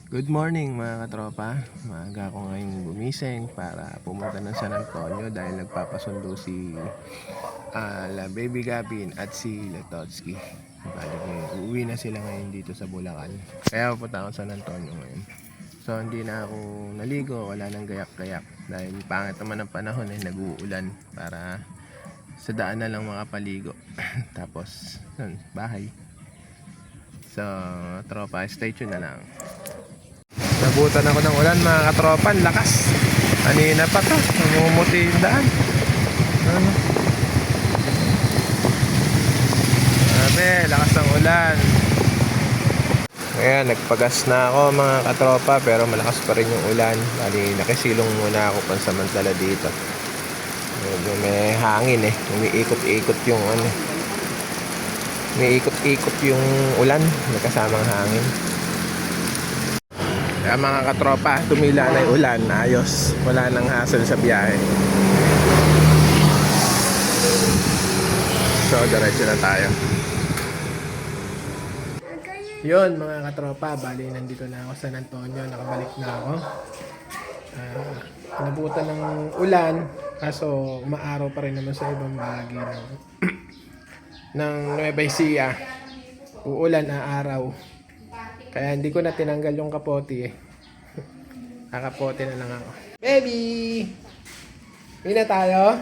Good morning mga katropa. Maaga ako ngayong gumising para pumunta ng San Antonio dahil nagpapasundo si La Baby Gabin at si Letotsky. Bali, uuwi na sila ngayon dito sa Bulacan. Kaya pupunta ako sa San Antonio ngayon. So hindi na ako naligo, wala nang gayak-gayak dahil pangit naman ang panahon nag-uulan para sa daan na lang makapaligo. Tapos, bahay. So, tropa, stay tuned na lang. Nabutan ako ng ulan mga katropa, lakas. Kanina pa to, namumuti yung daan. Ano? Sabi, lakas ng ulan. Kaya nagpagas na ako mga katropa, pero malakas pa rin yung ulan. Bali, nakisilong muna ako pansamantala dito. Medyo may hangin umiikot-ikot yung umiikot-ikot yung ulan, may kasamang hangin. Kaya mga katropa, tumila na yung ulan, ayos, wala nang hassle sa biyahe. So diretso na tayo. Yun mga katropa, bali nandito na ako sa San Antonio, nakabalik na ako. Nabutan ng ulan, kaso umaaraw pa rin naman sa ibang bahagi ng Nueva Ecija. Uulan araw. Kaya hindi ko na tinanggal yung kapote Kakapote na lang ako. Baby! Uwi na tayo?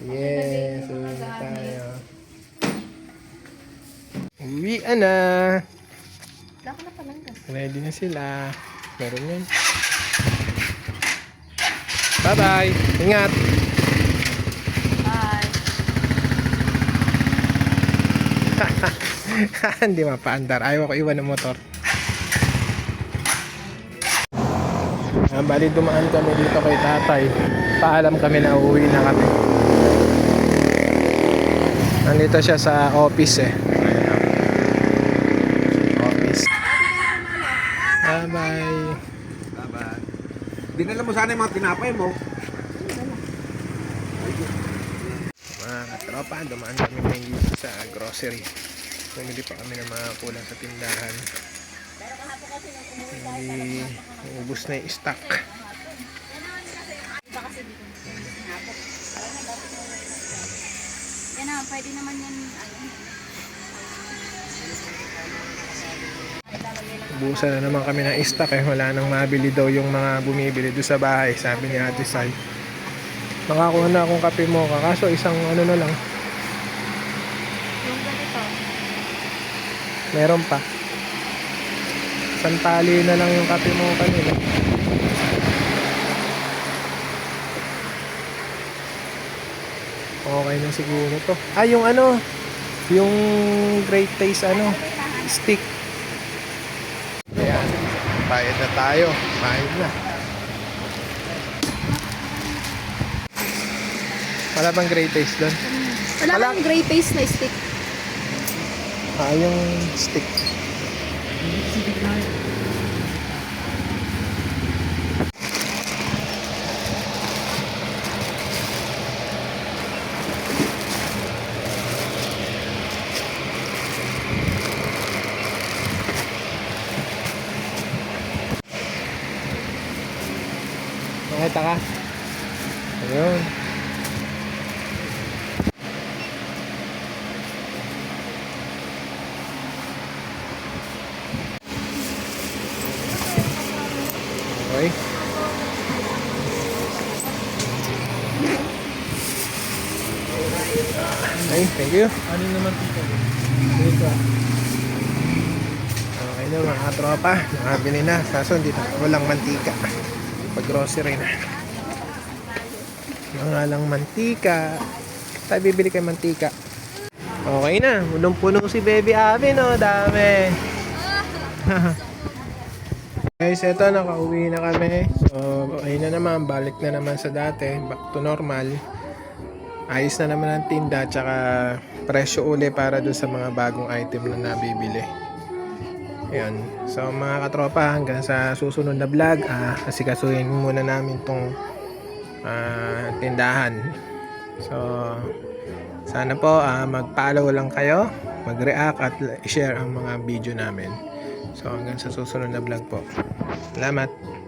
Yes, uwi na tayo. Uwi na. Ready na sila. Meron yun. Bye-bye. Ingat. Bye. Hindi mapaandar. Ayaw ko iwan ng motor. Bali dumaan kami dito kay tatay. Paalam kami na uuwi na kami. Nandito siya sa office Office. Bye-bye. Bye-bye. Dinala mo sana yung mga tinapay mo. Mga katropa, dumaan kami ngayon sa grocery. Bumili pa kami ng mga kulang sa tindahan. Hindi ubus na yung stock. Yan na, pwede naman yan. Ubusan na naman kami ng stock wala nang mabili daw yung mga bumibili doon sa bahay, sabi ni Ate Sai. Nakakuha na akong kape mo, kaso isang na lang. Yung ganito. Meron pa. Isang tali na lang yung kape mo kanina. Okay na siguro to. Yung yung Great Taste stick. Ayan, bayad na tayo. Bayad na. Wala bang Great Taste doon? Wala kang gray paste na stick. Yung stick. Nakita ka? Ayun. Okay. Okay, thank you. Ano naman dito? Dito. Okay na mga tropa. Nakabili na. Kaso hindi na walang mantika. Pag-grocery na. Mga lang mantika. Tayo bibili kayo mantika. Okay na. Punong-puno si Baby Abby, no? Dami. Guys, eto, nakauwi na kami. So, okay na naman. Balik na naman sa dati. Back to normal. Ayos na naman ang tinda. Tsaka presyo uli para doon sa mga bagong item na nabibili. Ayan. So mga katropa, hanggang sa susunod na vlog, asikasuhin muna namin tong tindahan. So sana po mag-follow lang kayo, mag-react at i-share ang mga video namin. So hanggang sa susunod na vlog po. Salamat!